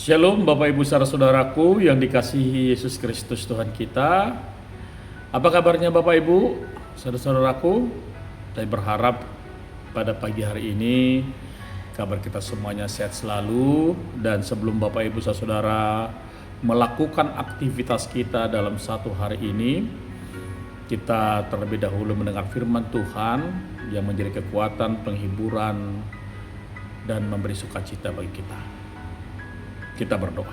Shalom Bapak Ibu saudara-saudaraku yang dikasihi Yesus Kristus Tuhan kita. Apa kabarnya Bapak Ibu saudara-saudaraku? Saya berharap pada pagi hari ini kabar kita semuanya sehat selalu. Dan sebelum Bapak Ibu saudara melakukan aktivitas kita dalam satu hari ini, kita terlebih dahulu mendengar firman Tuhan yang menjadi kekuatan, penghiburan, dan memberi sukacita bagi kita. Kita berdoa.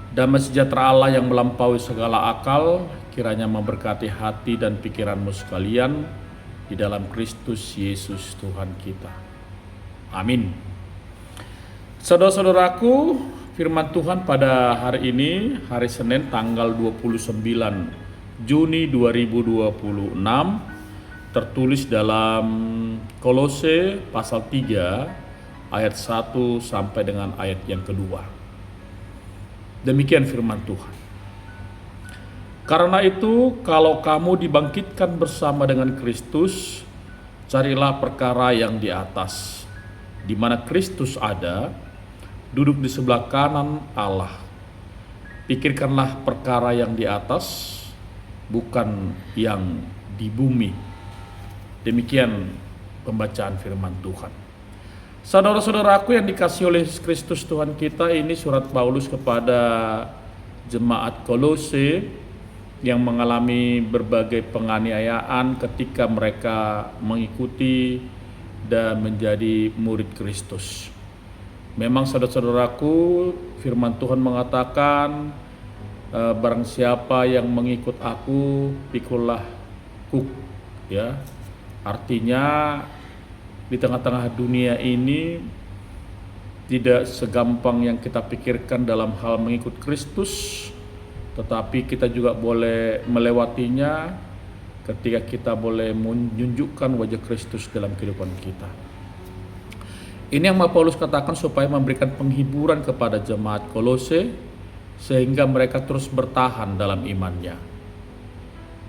Damai sejahtera Allah yang melampaui segala akal, kiranya memberkati hati dan pikiranmu sekalian di dalam Kristus Yesus Tuhan kita. Amin. Saudara-saudaraku, firman Tuhan pada hari ini, hari Senin tanggal 29 Juni 2026, tertulis dalam Kolose pasal 3 ayat 1 sampai dengan ayat yang kedua. Demikian firman Tuhan. Karena itu, kalau kamu dibangkitkan bersama dengan Kristus, carilah perkara yang di atas, di mana Kristus ada, duduk di sebelah kanan Allah. Pikirkanlah perkara yang di atas, bukan yang di bumi. Demikian pembacaan firman Tuhan. Saudara-saudaraku yang dikasihi oleh Kristus Tuhan kita, ini surat Paulus kepada jemaat Kolose yang mengalami berbagai penganiayaan ketika mereka mengikuti dan menjadi murid Kristus. Memang saudara-saudaraku, firman Tuhan mengatakan, barang siapa yang mengikut aku, pikulah kuk, ya. Artinya di tengah-tengah dunia ini tidak segampang yang kita pikirkan dalam hal mengikut Kristus, tetapi kita juga boleh melewatinya ketika kita boleh menunjukkan wajah Kristus dalam kehidupan kita. Ini yang Paulus katakan supaya memberikan penghiburan kepada jemaat Kolose sehingga mereka terus bertahan dalam imannya,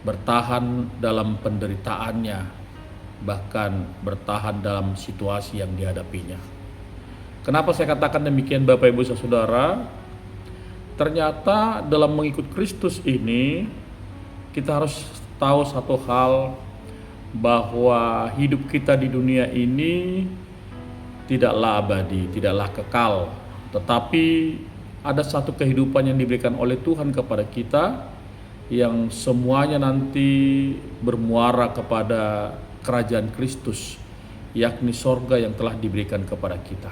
bertahan dalam penderitaannya, bahkan bertahan dalam situasi yang dihadapinya. Kenapa saya katakan demikian Bapak Ibu Saudara? Ternyata dalam mengikut Kristus ini kita harus tahu satu hal, bahwa hidup kita di dunia ini tidaklah abadi, tidaklah kekal, tetapi ada satu kehidupan yang diberikan oleh Tuhan kepada kita yang semuanya nanti bermuara kepada kerajaan Kristus, yakni sorga yang telah diberikan kepada kita.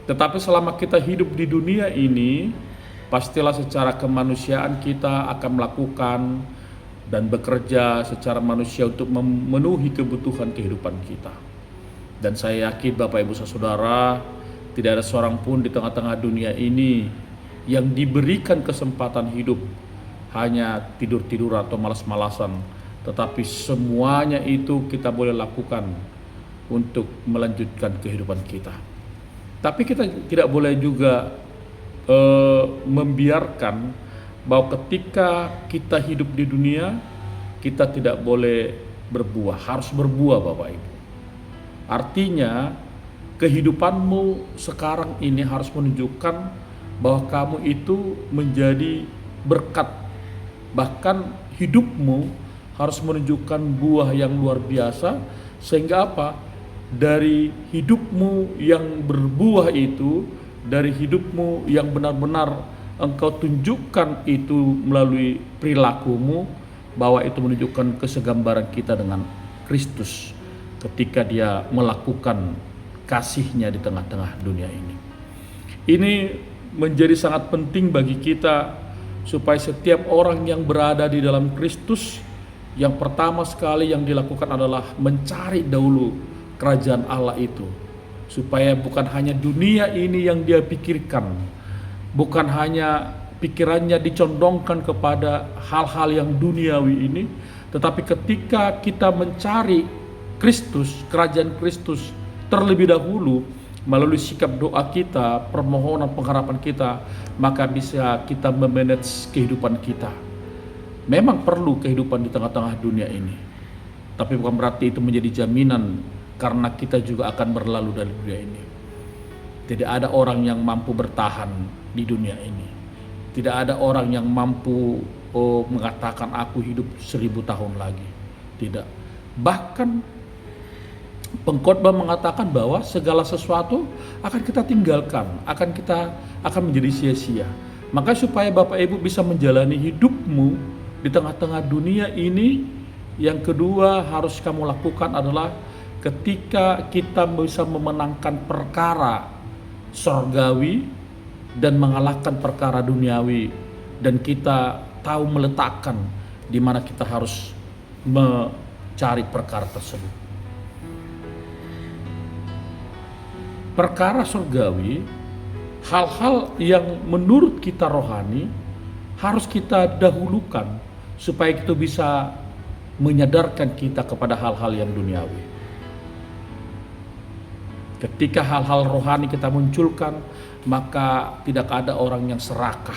Tetapi selama kita hidup di dunia ini, pastilah secara kemanusiaan kita akan melakukan dan bekerja secara manusia untuk memenuhi kebutuhan kehidupan kita. Dan saya yakin Bapak Ibu Saudara, tidak ada seorang pun di tengah-tengah dunia ini yang diberikan kesempatan hidup hanya tidur-tidur atau malas-malasan, tetapi semuanya itu kita boleh lakukan untuk melanjutkan kehidupan kita. Tapi kita tidak boleh juga membiarkan bahwa ketika kita hidup di dunia, kita tidak boleh berbuah, harus berbuah Bapak Ibu. Artinya kehidupanmu sekarang ini harus menunjukkan bahwa kamu itu menjadi berkat, bahkan hidupmu harus menunjukkan buah yang luar biasa, sehingga apa? Dari hidupmu yang berbuah itu, dari hidupmu yang benar-benar engkau tunjukkan itu melalui perilakumu, bahwa itu menunjukkan kesegambaran kita dengan Kristus ketika dia melakukan kasih-Nya di tengah-tengah dunia ini. Ini menjadi sangat penting bagi kita supaya setiap orang yang berada di dalam Kristus, yang pertama sekali yang dilakukan adalah mencari dahulu kerajaan Allah itu, supaya bukan hanya dunia ini yang dia pikirkan, bukan hanya pikirannya dicondongkan kepada hal-hal yang duniawi ini, tetapi ketika kita mencari Kristus, kerajaan Kristus terlebih dahulu melalui sikap doa kita, permohonan, pengharapan kita, maka bisa kita memanage kehidupan kita. Memang perlu kehidupan di tengah-tengah dunia ini, tapi bukan berarti itu menjadi jaminan karena kita juga akan berlalu dari dunia ini. Tidak ada orang yang mampu bertahan di dunia ini. Tidak ada orang yang mampu mengatakan aku hidup 1000 tahun lagi. Tidak. Bahkan pengkhotbah mengatakan bahwa segala sesuatu akan kita tinggalkan, akan menjadi sia-sia. Maka supaya Bapak Ibu bisa menjalani hidupmu di tengah-tengah dunia ini, yang kedua harus kamu lakukan adalah ketika kita bisa memenangkan perkara surgawi dan mengalahkan perkara duniawi, dan kita tahu meletakkan di mana kita harus mencari perkara tersebut. Perkara surgawi, hal-hal yang menurut kita rohani harus kita dahulukan supaya kita bisa menyadarkan kita kepada hal-hal yang duniawi. Ketika hal-hal rohani kita munculkan, maka tidak ada orang yang serakah.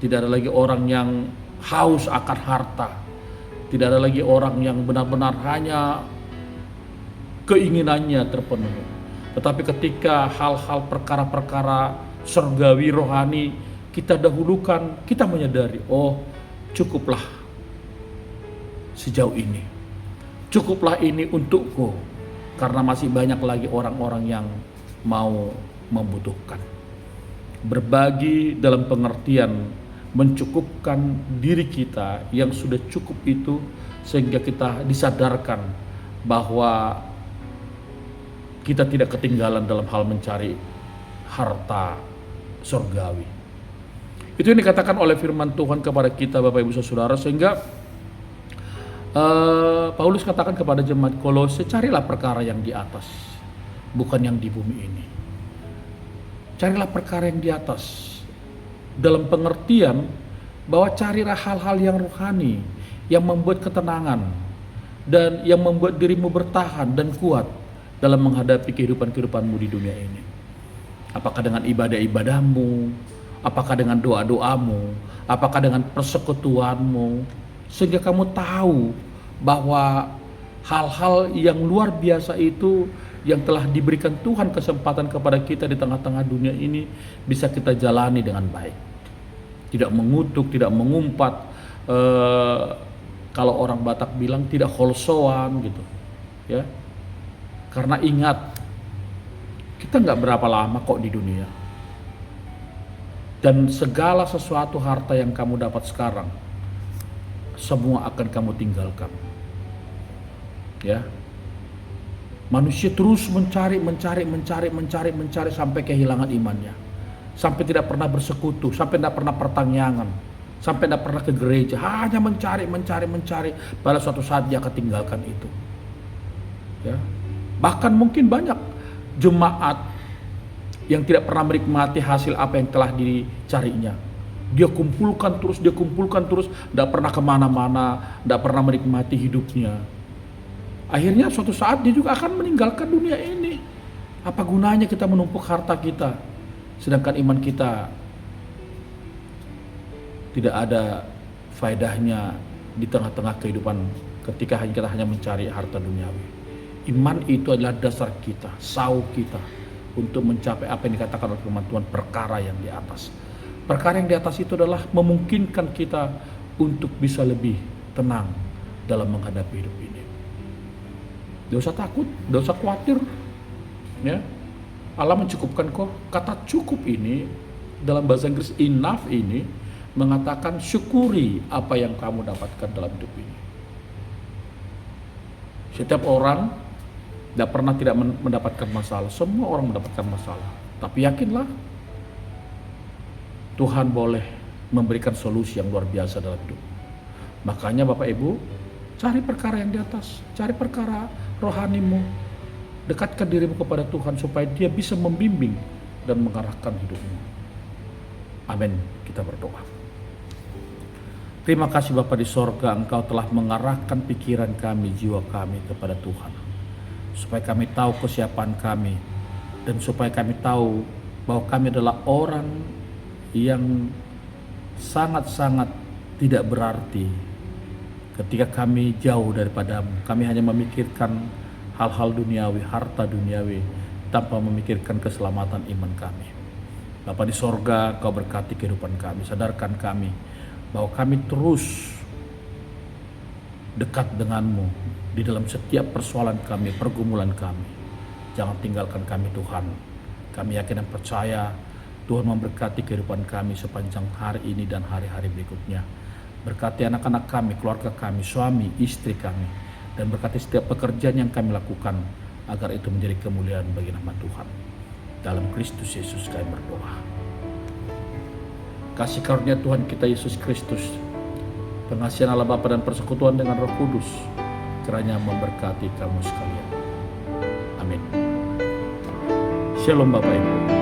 Tidak ada lagi orang yang haus akan harta. Tidak ada lagi orang yang benar-benar hanya keinginannya terpenuhi. Tetapi ketika hal-hal perkara-perkara surgawi rohani kita dahulukan, kita menyadari, oh cukuplah sejauh ini. Cukuplah ini untukku. Karena masih banyak lagi orang-orang yang mau membutuhkan. Berbagi dalam pengertian mencukupkan diri kita yang sudah cukup itu, sehingga kita disadarkan bahwa kita tidak ketinggalan dalam hal mencari harta surgawi. Itu yang dikatakan oleh firman Tuhan kepada kita Bapak Ibu Saudara, sehingga Paulus katakan kepada jemaat Kolose, carilah perkara yang di atas, bukan yang di bumi ini. Carilah perkara yang di atas, dalam pengertian bahwa carilah hal-hal yang rohani, yang membuat ketenangan, dan yang membuat dirimu bertahan dan kuat dalam menghadapi kehidupanmu di dunia ini. Apakah dengan ibadah-ibadahmu, apakah dengan doa-doamu, apakah dengan persekutuanmu, sehingga kamu tahu bahwa hal-hal yang luar biasa itu yang telah diberikan Tuhan kesempatan kepada kita di tengah-tengah dunia ini bisa kita jalani dengan baik. Tidak mengutuk, tidak mengumpat, kalau orang Batak bilang tidak holsoan gitu, ya. Karena ingat, kita nggak berapa lama kok di dunia, dan segala sesuatu harta yang kamu dapat sekarang semua akan kamu tinggalkan. Ya. Manusia terus mencari sampai kehilangan imannya. Sampai tidak pernah bersekutu, sampai tidak pernah pertanyaan, sampai tidak pernah ke gereja, hanya mencari. Pada suatu saat dia akan tinggalkan itu. Ya. Bahkan mungkin banyak jemaat yang tidak pernah menikmati hasil apa yang telah dicarinya. Dia kumpulkan terus, tidak pernah kemana-mana, tidak pernah menikmati hidupnya. Akhirnya suatu saat dia juga akan meninggalkan dunia ini. Apa gunanya kita menumpuk harta kita, sedangkan iman kita tidak ada faedahnya di tengah-tengah kehidupan ketika kita hanya mencari harta duniawi. Iman itu adalah dasar kita, sau kita untuk mencapai apa yang dikatakan oleh firman Tuhan, perkara yang di atas. Perkara yang di atas itu adalah memungkinkan kita untuk bisa lebih tenang dalam menghadapi hidup ini. Tidak usah takut, tidak usah khawatir. Ya, Allah mencukupkan kok. Kata cukup ini dalam bahasa Inggris enough ini mengatakan syukuri apa yang kamu dapatkan dalam hidup ini. Setiap orang tidak pernah tidak mendapatkan masalah. Semua orang mendapatkan masalah. Tapi yakinlah, Tuhan boleh memberikan solusi yang luar biasa dalam hidup. Makanya Bapak Ibu, cari perkara yang di atas, cari perkara rohanimu, dekatkan dirimu kepada Tuhan supaya Dia bisa membimbing dan mengarahkan hidupmu. Amin. Kita berdoa. Terima kasih Bapa di sorga, Engkau telah mengarahkan pikiran kami, jiwa kami kepada Tuhan, supaya kami tahu kesiapan kami, dan supaya kami tahu bahwa kami adalah orang yang sangat-sangat tidak berarti ketika kami jauh daripadamu. Kami hanya memikirkan hal-hal duniawi, harta duniawi, tanpa memikirkan keselamatan iman kami. Bapa di sorga, Kau berkati kehidupan kami, sadarkan kami bahwa kami terus dekat denganmu di dalam setiap persoalan kami, pergumulan kami. Jangan tinggalkan kami Tuhan. Kami yakin dan percaya Tuhan memberkati kehidupan kami sepanjang hari ini dan hari-hari berikutnya. Berkati anak-anak kami, keluarga kami, suami, istri kami, dan berkati setiap pekerjaan yang kami lakukan, agar itu menjadi kemuliaan bagi nama Tuhan. Dalam Kristus Yesus kami berdoa. Kasih karunia Tuhan kita Yesus Kristus, pengasihan Allah Bapa dan persekutuan dengan Roh Kudus, kiranya memberkati kamu sekalian. Amin. Shalom Bapak Ibu.